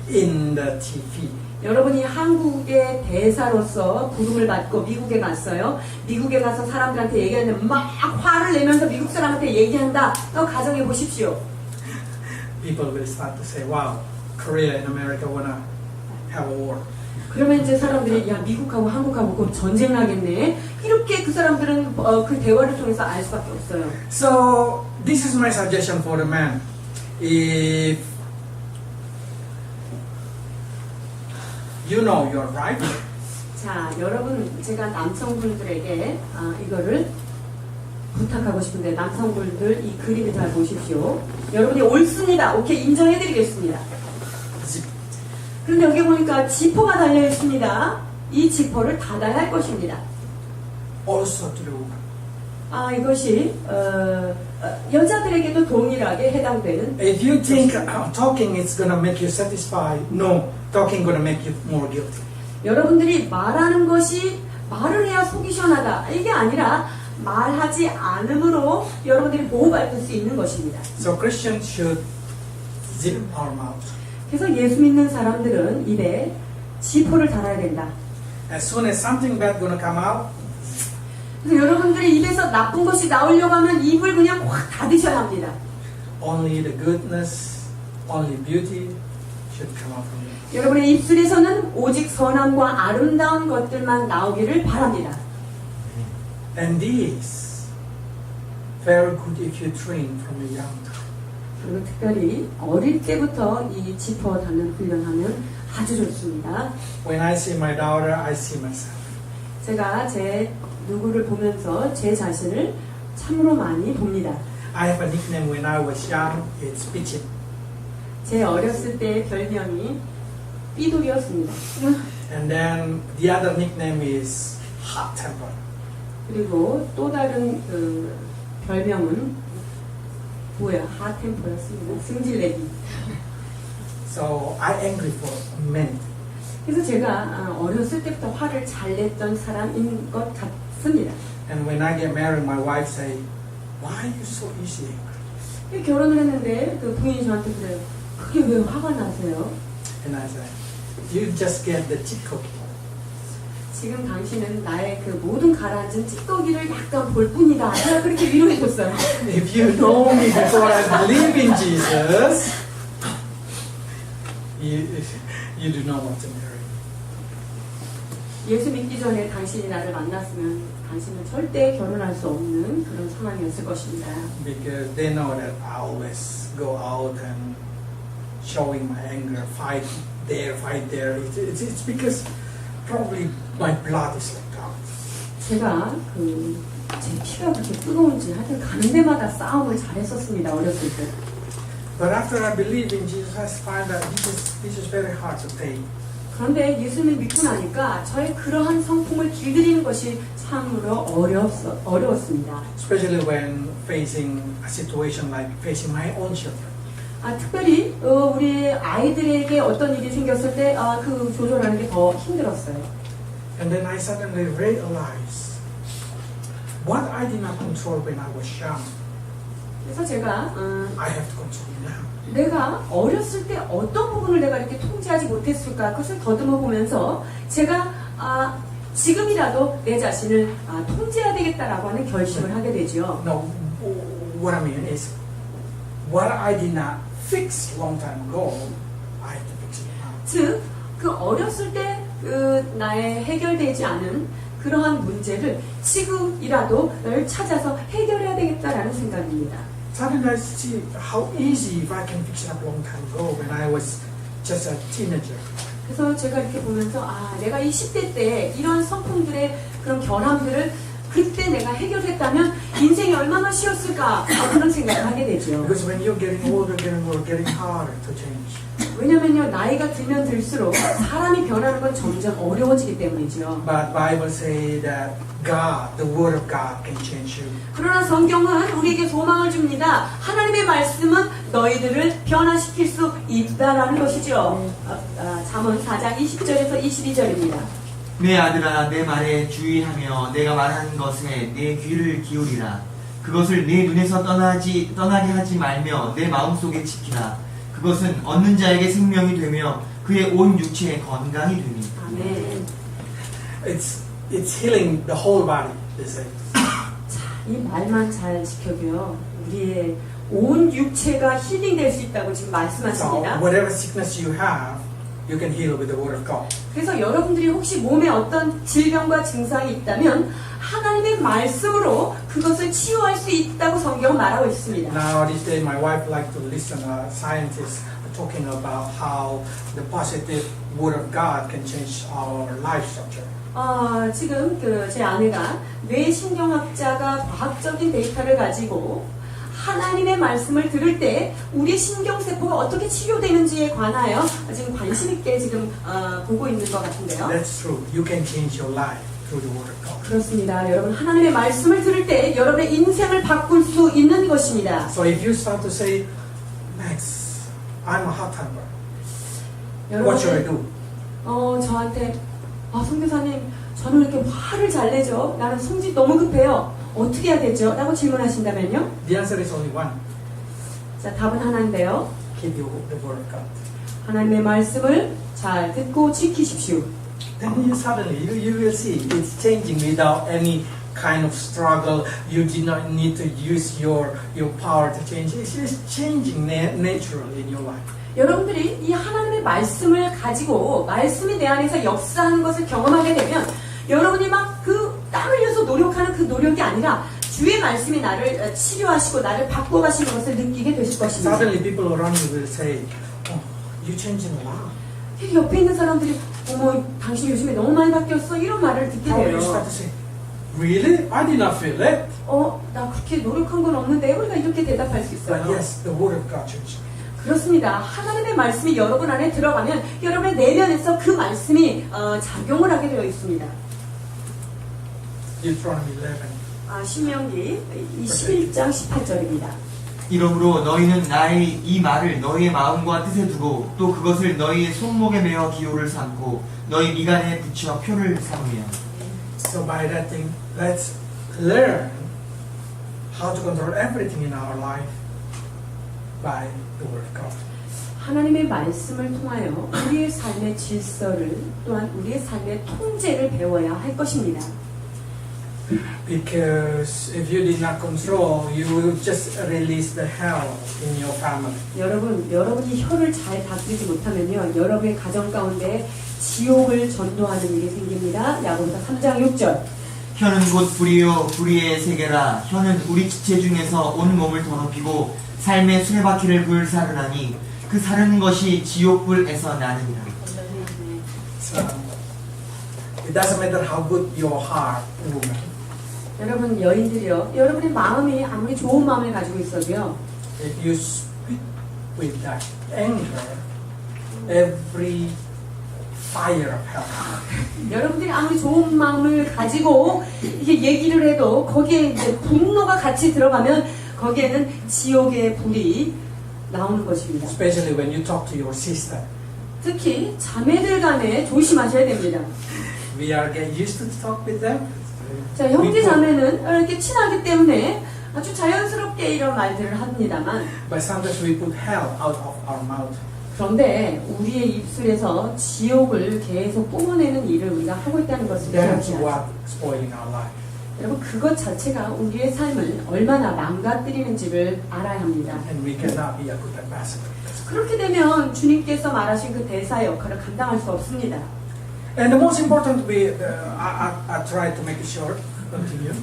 in the TV. 여러분이 한국의 대사로서 부름을 받고 미국에 갔어요. 미국에 가서 사람들한테 얘기하는데 막 화를 내면서 미국 사람한테 얘기한다. 가정해 보십시오. People will start to say, wow, Korea and America wanna have a war. 그러면 이제 사람들이 야 미국하고 한국하고 그럼 전쟁 나겠네. 이렇게 그 사람들은 그 대화를 통해서 알 수밖에 없어요. So this is my suggestion for the man. If You know you're right. 자, 여러분, 제가 남성분들에게 이거를 부탁하고 싶은데, 남성분들 이 그림을 잘 보십시오. 여러분이 옳습니다. 오케이, 인정해드리겠습니다. 그런데 여기 보니까 지퍼가 달려 있습니다. 이 지퍼를 닫아야 할 것입니다. Also true. 이것이 여자들에게도 동일하게 해당되는. If you think talking is gonna make you satisfied, no, talking gonna make you more guilty. 여러분들이 말하는 것이 말을 해야 속이 시원하다. 이게 아니라 말하지 않음으로 여러분들이 보호받을 수 있는 것입니다. So Christians should zip our mouth. 그래서 예수 믿는 사람들은 입에 지퍼를 달아야 된다. As soon as something bad gonna come out, 그래서 여러분들이 입에서 나쁜 것이 나오려고 하면 입을 그냥 확 닫으셔야 합니다. only the goodness, only beauty should come out from you. 여러분의 입술에서는 오직 선함과 아름다운 것들만 나오기를 바랍니다. And this very good if you train from a young time. 그리고 특별히 어릴 때부터 이 지퍼 닫는 훈련하면 아주 좋습니다. When I see my daughter, I see myself. 제가 제 누구를 보면서 제 자신을 참으로 많이 봅니다. I have a nickname when I was young. It's Pichit. 제 어렸을 때의 별명이 삐돌이었습니다. And then the other nickname is Hot Temper. 그리고 또 다른 그 별명은 뭐야? 핫템퍼였습니다. 승질내기. So I angry for many. 그래서 제가 어렸을 때부터 화를 잘 냈던 사람인 것 같습니다. And when I get married, my wife say, "Why are you so easy angry?" 결혼을 했는데 그 부인이 저한테 그래요. 그게 왜 화가 나세요? And I say, "You just get the chicoki." 지금 당신은 나의 그 모든 가라앉은 찌꺼기를 약간 볼 뿐이다. 제가 그렇게 위로해줬어요. If you know me before I believe in Jesus, you do not want to marry. 예수 믿기 전에 당신이 나를 만났으면 당신은 절대 결혼할 수 없는 그런 상황이었을 것입니다. Because they know that I always go out and showing my anger, fight there. It's because probably my blood is like God. 제가 제 피가 그렇게 뜨거운지 하여튼 가는 데마다 싸움을 잘했었습니다. 어렸을 때. But after I believe in Jesus, I find that this is very hard to take. 그런데 예수를 믿고 나니까 저의 그러한 성품을 길들이는 것이 참으로 어려웠습니다. Especially when facing a situation like facing my own children. 특별히 우리 아이들에게 어떤 일이 생겼을 때 그 조절하는 게 더 힘들었어요. And then I suddenly realized what I did not control when I was young, 그래서 제가 I have to control now. 내가 어렸을 때 어떤 부분을 내가 이렇게 통제하지 못했을까 그것을 더듬어 보면서 제가 지금이라도 내 자신을 통제해야 되겠다라고 하는 결심을 하게 되죠. No, what I mean is what I did not fix long time ago, I have to fix it now. 즉, 그 어렸을 때 나의 해결되지 않은 그러한 문제를 지금이라도 널 찾아서 해결해야 되겠다라는 생각입니다. Suddenly I see how easy if I can fix it up long time ago when I was just a teenager. 그래서 제가 이렇게 보면서 내가 이 10대 때 이런 성품들의 그런 결함들을 그때 내가 해결했다면 인생이 얼마나 쉬웠을까 그런 생각을 하게 되죠. Because when you're getting older, getting harder to change. 왜냐면요 나이가 들면 들수록 사람이 변하는 건 점점 어려워지기 때문이죠. But Bible say that God, the Word of God, can change you. 그러나 성경은 우리에게 소망을 줍니다. 하나님의 말씀은 너희들을 변화시킬 수 있다라는 것이죠. 잠언 4장 20절에서 22절입니다. 내 아들아 내 말에 주의하며 내가 말하는 것에 내 귀를 기울이라. 그것을 내 눈에서 떠나게 하지 말며 내 마음속에 지키라. 그것은 얻는 자에게 생명이 되며 그의 온 육체에 건강이 되니. 아멘. It's healing the whole body, they say. 이 말만 잘 지켜도요. 우리의 온 육체가 힐링될 수 있다고 지금 So 말씀하십니다. whatever sickness you have, you can heal with the word of God. 그래서 여러분들이 혹시 몸에 어떤 질병과 증상이 있다면 하나님의 말씀으로 그것을 치유할 수 있다고 성경은 말하고 있습니다. Now this day, my wife likes to listen scientists talking about how the positive word of God can change our life structure. 지금 제 아내가 뇌신경학자가 과학적인 데이터를 가지고 하나님의 말씀을 들을 때 우리 신경세포가 어떻게 치료되는지에 관하여 지금 관심 있게 지금 보고 있는 것 같은데요. That's true. You can change your life through the word of God. 그렇습니다. 여러분 하나님의 말씀을 들을 때 여러분의 인생을 바꿀 수 있는 것입니다. So if you start to say, Max, I'm a hot temper. What should I do? 저한테 선교사님 저는 이렇게 화를 잘 내죠. 나는 성질 너무 급해요. 어떻게 해야 되죠? 라고 질문하신다면요. The answer is only one. 자, 답은 하나인데요. Keep the word of God. 하나님의 말씀을 잘 듣고 지키십시오. Then you suddenly, you will see it's changing without any kind of struggle. You did not need to use your power to change. It's just changing naturally in your life. 여러분들이 이 하나님의 말씀을 가지고 말씀이 내 안에서 역사하는 것을 경험하게 되면 여러분이 막 그 땀 흘려서 노력하는 그 노력이 아니라 주의 말씀이 나를 치료하시고 나를 바꿔가시는 것을 느끼게 되실 것입니다. Suddenly people around you will say, oh, you changing a lot. 옆에 있는 사람들이 어머 당신 요즘에 너무 많이 바뀌었어 이런 말을 듣게 How will you start 돼요. to say, really? I did not feel it. 나 그렇게 노력한 건 없는데 우리가 이렇게 대답할 수 있어요. But yes, the word of God changed me. 그렇습니다. 하나님의 말씀이 여러분 안에 들어가면 여러분의 내면에서 그 말씀이 작용을 하게 되어 있습니다. Deuteronomy 11. 신명기 21장 18절입니다. 이러므로 너희는 나의 이 말을 너희의 마음과 뜻에 두고 또 그것을 너희의 손목에 메어 기호를 삼고 너희 미간에 붙여 표를 삼으며. So by that thing, let's learn how to control everything in our life by the word of God. 하나님의 말씀을 통하여 우리의 삶의 질서를 또한 우리의 삶의 통제를 배워야 할 것입니다. Because if you did not control, you will just release the hell in your family. 여러분이 혀를 잘 다스리지 못하면요, 여러분의 가정 가운데 지옥을 전도하는 일이 생깁니다. 야고보서 3장 6절. 혀는 곧 불이요 불의의 세계라. 혀는 우리 지체 중에서 온 몸을 더럽히고 삶의 수레바퀴를 불사르나니 그 사르는 것이 지옥불에서 나느니라. So it doesn't matter how good your heart, woman. 여러분 여인들이요, 여러분의 마음이 아무리 좋은 마음을 가지고 있어도요, If you speak with that anger, every fire of hell. 여러분들이 아무리 좋은 마음을 가지고 이게 얘기를 해도 거기에 이제 분노가 같이 들어가면 거기에는 지옥의 불이 나오는 것입니다. Especially when you talk to your sister. 특히 자매들 간에 조심하셔야 됩니다. We are get used to talk with them. 자, 형제 자매는 이렇게 친하기 때문에 아주 자연스럽게 이런 말들을 합니다만, But sometimes we put hell out of our mouth. 그런데 우리의 입술에서 지옥을 계속 뿜어내는 일을 우리가 하고 있다는 것을 That's 기억해야 what 합니다. spoiling our life. 여러분 그것 자체가 우리의 삶을 얼마나 망가뜨리는지를 알아야 합니다. And we cannot be a good ambassador. 그렇게 되면 주님께서 말하신 그 대사의 역할을 감당할 수 없습니다. And the most important, I try to make it short. Continue.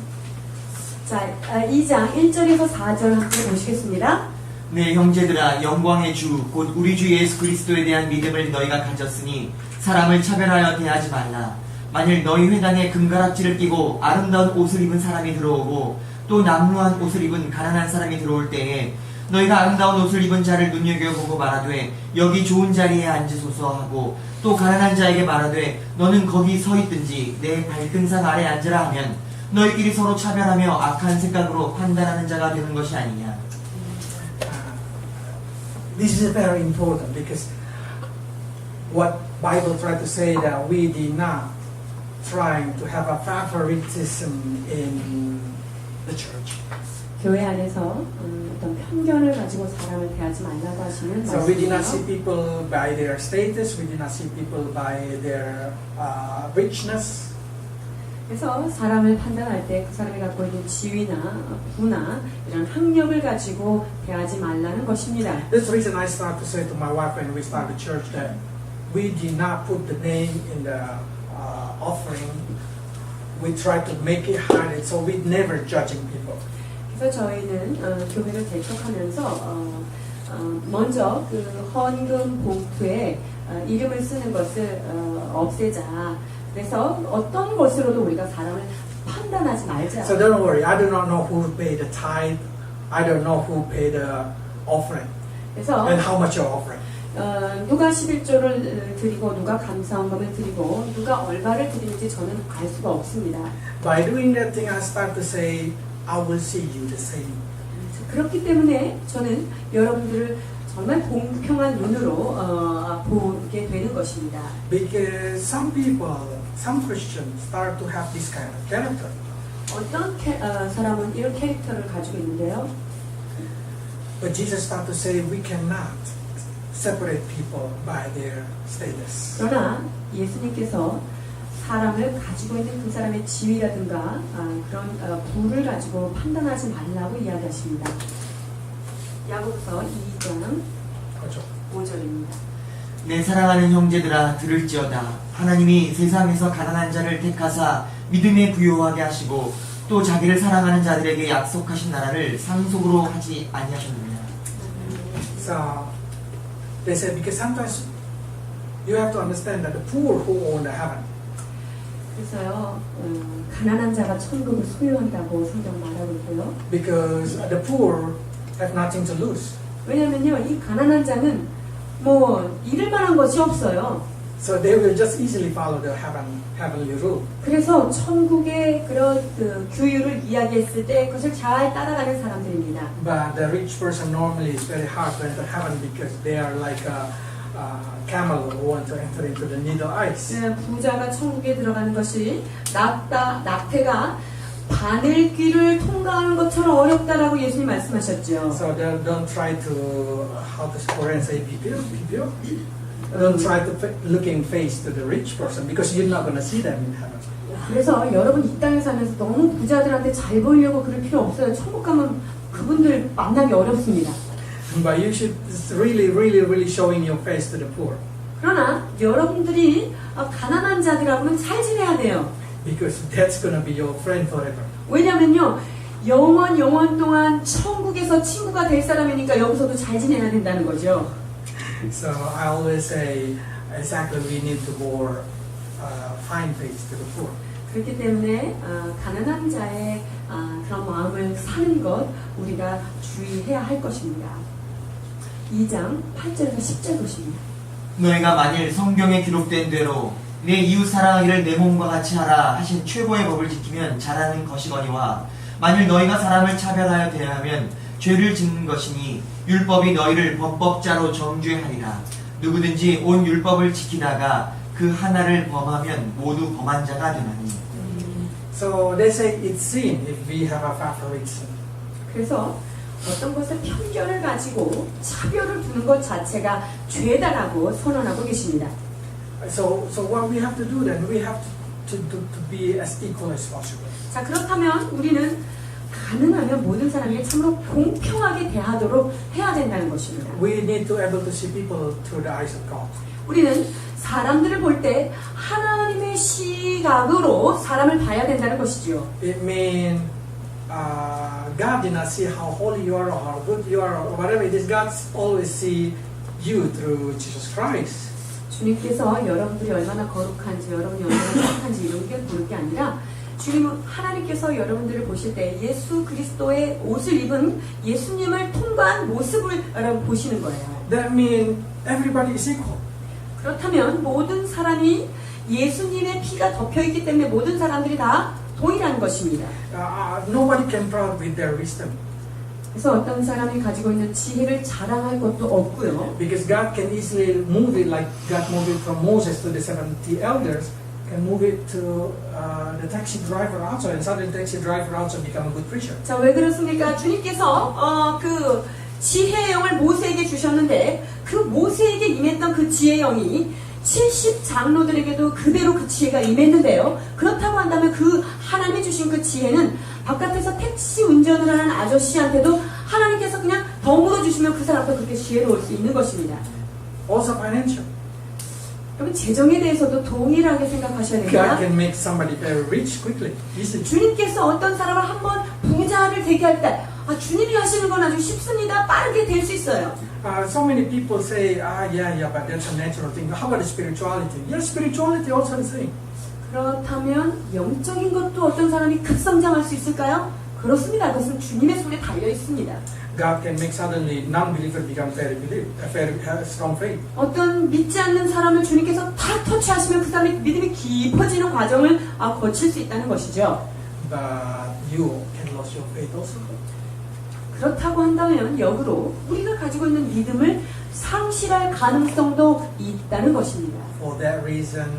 자, 2장 1절에서 4절 함께 보시겠습니다. 네, 형제들아, 영광의 주 곧 우리 주 예수 그리스도에 대한 믿음을 너희가 가졌으니 사람을 차별하여 대하지 말라. 만일 너희 회당에 금가락지를 끼고 아름다운 옷을 입은 사람이 들어오고 또 남루한 옷을 입은 가난한 사람이 들어올 때에 너희가 아름다운 옷을 입은 자를 눈여겨보고 말하되 여기 좋은 자리에 앉으소서 하고 또 가난한 자에게 말하되 너는 거기 서 있든지 내 발등상 아래 앉으라 하면 너희끼리 서로 차별하며 악한 생각으로 판단하는 자가 되는 것이 아니냐. This is very important because what Bible tried to say that we did not trying to have a favoritism in the church. 교회 안에서 어떤 편견을 가지고 사람을 대하지 말라고 하시는 So we did not see 말씀이에요. people by their status. We did not see people by their richness. 그래서 사람을 판단할 때 그 사람이 갖고 있는 지위나 부나 이런 학력을 가지고 대하지 말라는 것입니다. That's the reason I start to say to my wife when we start the church that we did not put the name in the offering. We tried to make it hide it, so we never judging people. 그래서 저희는 교회를 개척하면서 먼저 그 헌금 봉투에 이름을 쓰는 것을 없애자. 그래서 어떤 것으로도 우리가 사람을 판단하지 말자. So don't worry, I do not know who paid the tithe. I don't know who paid the offering 그래서 and how much you're offering. 누가 11조를 드리고 누가 감사헌금을 드리고 누가 얼마를 드리는지 저는 알 수가 없습니다. By doing that thing, I start to say, I will see you the same. 그렇기 때문에 저는 여러분들을 정말 공평한 눈으로 보게 되는 것입니다. Because some people, some Christians start to have this kind of character. 어떤 사람은 이런 캐릭터를 가지고 있는데요. But Jesus started to say we cannot separate people by their status. 그러나 예수님께서 사람을 가지고 있는 그 사람의 지위라든가 그런 부를 가지고 판단하지 말라고 이야기하십니다. 야고보서 2장 그렇죠. 5절입니다. 내 사랑하는 형제들아 들을지어다. 하나님이 세상에서 가난한 자를 택하사 믿음에 부요하게 하시고 또 자기를 사랑하는 자들에게 약속하신 나라를 상속으로 하지 아니하셨느냐. So they said because sometimes you have to understand that the poor who own the heaven. 그래서요 가난한 자가 천국을 소유한다고 성경 말하고 있고요. Because the poor have nothing to lose. 왜냐면요 이 가난한 자는 뭐 잃을 만한 것이 없어요. So they will just easily follow the heavenly rule. 그래서 천국의 그런 그 규율을 이야기했을 때 그것을 잘 따라가는 사람들입니다. But the rich person normally is very hard to enter heaven because they are like a camel who want to enter into the needle ice. 부자가 천국에 들어가는 것이 낙태가 바늘귀를 통과하는 것처럼 어렵다라고 예수님 말씀하셨죠. So don't try to how to Korean say 비벼. Don't try to looking face to the rich person because you're not going to see them in heaven. 그래서 여러분 이 땅에 살면서 너무 부자들한테 잘 보이려고 그럴 필요 없어요. 천국 가면 그분들 만나기 어렵습니다. But you should really showing your face to the poor. 그러나 여러분들이 가난한 자들하고는 잘 지내야 돼요. Because that's going to be your friend forever. 왜냐면요 영원 동안 천국에서 친구가 될 사람이니까 여기서도 잘 지내야 된다는 거죠. So I always say exactly we need to more find face to the poor. 그렇기 때문에 가난한 자의 그런 마음을 사는 것 우리가 주의해야 할 것입니다. 2장 8절에서 10절 보십니다. 너희가 만일 성경에 기록된 대로 내 이웃 사랑하기를 내 몸과 같이 하라 하신 최고의 법을 지키면 잘하는 것이거니와 만일 너희가 사람을 차별하여 대하면 죄를 짓는 것이니 율법이 너희를 법법자로 정죄하리라. 누구든지 온 율법을 지키다가 그 하나를 범하면 모두 범한 자가 되나니. So they say it's sin if we have a favorite sin. 그래서 어떤 것에 편견을 가지고 차별을 두는 것 자체가 죄다라고 선언하고 계십니다. So what we have to do then? We have to be as equal as possible. 자 그렇다면 우리는 가능하면 모든 사람에게 참으로 공평하게 대하도록 해야 된다는 것입니다. We need to able to see people through the eyes of God. 우리는 사람들을 볼 때 하나님의 시각으로 사람을 봐야 된다는 것이죠. It means God did not see how holy you are or how good you are or whatever it is. God always see you through Jesus Christ. 주님께서 여러분들이 얼마나 거룩한지 여러분이 얼마나 착한지 이런 게 보는 게 아니라 주님은 하나님께서 여러분들을 보실 때 예수 그리스도의 옷을 입은 예수님을 통과한 모습을 여러분 보시는 거예요. That means everybody is equal. 그렇다면 모든 사람이 예수님의 피가 덮여있기 때문에 모든 사람들이 다 동일한 것입니다. Nobody can proud with their wisdom. 그래서 어떤 사람이 가지고 있는 지혜를 자랑할 것도 없고요. Because God can easily move it like God moved it from Moses to the 70 elders. Can move it to the taxi driver also, and suddenly the taxi driver also become a good preacher. 자, 왜 그렇습니까? 주님께서 그 지혜의 영을 모세에게 주셨는데 그 모세에게 임했던 그 지혜의 영이 70 장로들에게도 그대로 그 지혜가 임했는데요. 그렇다고 한다면 그 하나님이 주신 그 지혜는 바깥에서 택시 운전을 하는 아저씨한테도 하나님께서 그냥 덤으로 주시면 그 사람도 그렇게 지혜로울 수 있는 것입니다. Also financial. 여러분 재정에 대해서도 동일하게 생각하셔야 God 됩니다. can make somebody very rich quickly, easily. 주님께서 어떤 사람을 한번 부자를 되게 할 때, 주님이 하시는 건 아주 쉽습니다. 빠르게 될 수 있어요. So many people say, yeah, but that's a natural thing. How about the spirituality? Yeah, spirituality also the same. 그렇다면 영적인 것도 어떤 사람이 급성장할 수 있을까요? 그렇습니다. 그것은 주님의 손에 달려 있습니다. God can make suddenly non-believer become very strong faith. 어떤 믿지 않는 사람을 주님께서 다 터치하시면 그 사람의 믿음이 깊어지는 과정을 거칠 수 있다는 것이죠. But you can lose your faith also. 그렇다고 한다면 역으로 우리가 가지고 있는 믿음을 상실할 가능성도 있다는 것입니다. For that reason,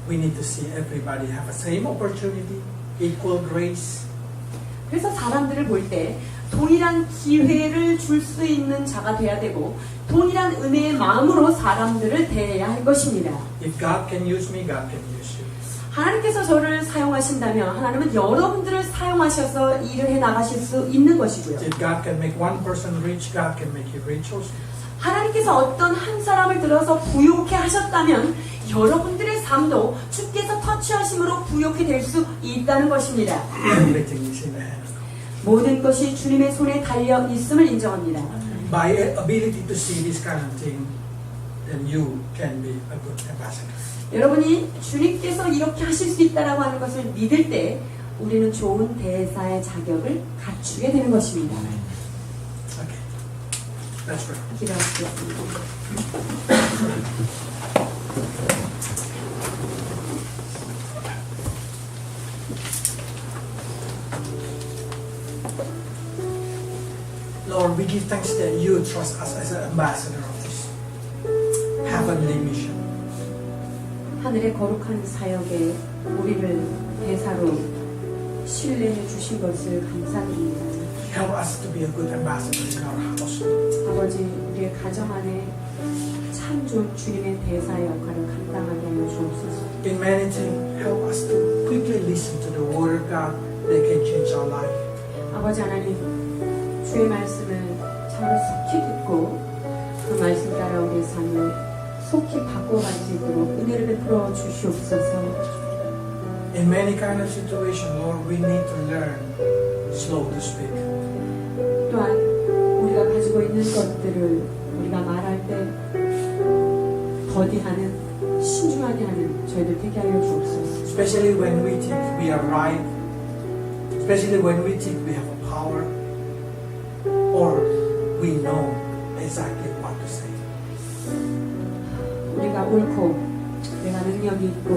we need to see everybody have the same opportunity, equal grace. 그래서 사람들을 볼 때 동일한 기회를 줄 수 있는 자가 돼야 되고 동일한 은혜의 마음으로 사람들을 대해야 할 것입니다. If God can use me, God can use you. 하나님께서 저를 사용하신다면 하나님은 여러분들을 사용하셔서 일을 해 나가실 수 있는 것이고요. If God can make one person rich, God can make you rich also. 하나님께서 어떤 한 사람을 들어서 부욕해 하셨다면 여러분들의 삶도 주께서 터치하심으로 부욕해 될 수 있다는 것입니다. Everything is in the hand of God. 모든 것이 주님의 손에 달려 있음을 인정합니다. By ability to see this kind of thing, then you can be a good ambassador. 여러분이 주님께서 이렇게 하실 수 있다라고 하는 것을 믿을 때 우리는 좋은 대사의 자격을 갖추게 되는 것입니다. Okay, let's pray. 기도하시겠습니다. Lord, we give thanks that you trust us as an ambassador of this heavenly mission. 하늘의 거룩한 사역에 우리를 대사로 신뢰해 주신 것을 감사드립니다. Help us to be a good ambassador in our house. 아버지, 우리의 가정 안에 참 좋은 주님의 대사의 역할을 감당하게 하여 주옵소서. In many things, help us to quickly listen to the word of God that can change our life. 아버지 하나님, 주의 말씀을 참으로 속히 듣고 그 말씀 따라 우리의 삶을 속히 바꿔갈 수 있도록 은혜를 베풀어 주시옵소서. In many kind of situations, Lord, we need to learn slow to speak. 또한 우리가 가지고 있는 것들을 우리가 말할 때 더디하는 신중하게 하는 저희들 되게 하여 주옵소서. Especially when we think we are right. Especially when we think we have a power. Or we know exactly what to say. 우리가 옳고 내가 능력이 있고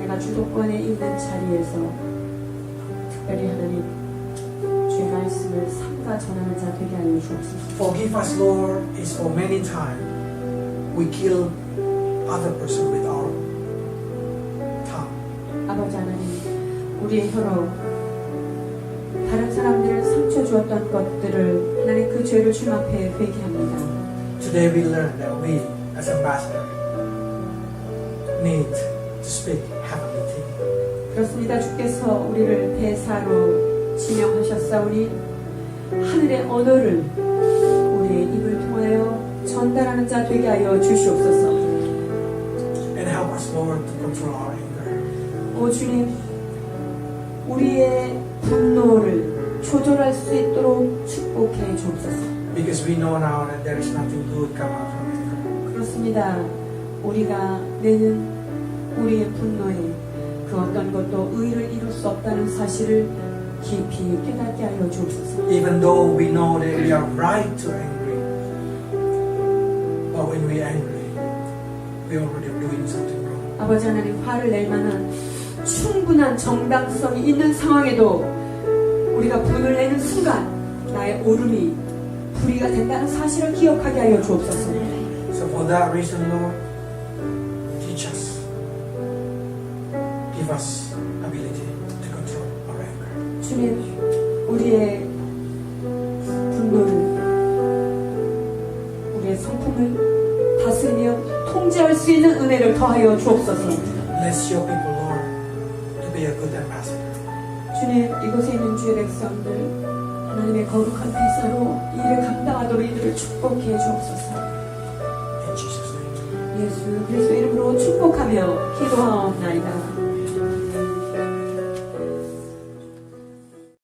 내가 주도권에 있는 자리에서 특별히 하나님 주의 말씀을 삼가 전하는 자 되게 하여 주옵소서. Forgive us, Lord, is for many times we kill other person with our tongue. 아버지 하나님, 우리의 혀로 다른 사람들을 상처 주었던 것들을 하나님 그 죄를 주님 앞에 회개합니다. Today we learn that we, as ambassador, need to speak heavenly things. 그렇습니다. 주께서 우리를 대사로 지명하셨사오니 하늘의 언어를 우리의 입을 통하여 전달하는 자 되게 하여 주시옵소서. And help us, Lord, to control our anger. 오 주님, 우리의 분노를 조절할 수 있도록 축복해 주옵소서. Because we know now that there is nothing good come out from anger. 그렇습니다. 우리가 내는 우리의 분노에 그 어떤 것도 의를 이룰 수 없다는 사실을 깊이 깨닫게 하여 주옵소서. Even though we know that we are right to angry, but when we are angry, we already doing something wrong. 아버지 하나님, 화를 낼 만한 충분한 정당성이 있는 상황에도 우리가 분을 내는 순간 나의 오름이 불의가 된다는 사실을 기억하게 하여 주옵소서. So for that reason, Lord, teach us. Give us ability to control our anger. 주님, 우리의 분노를, 우리의 성품을 다스리며 통제할 수 있는 은혜를 더하여 주옵소서. Bless your people, Lord, to be a good ambassador. 주님, 이곳에 있는 주의 백성들 하나님의 거룩한 대사로 일을 감당하도록 이들을 축복해 주옵소서. In Jesus' name. 예수 그리스도 이름으로 축복하며 기도하옵나이다.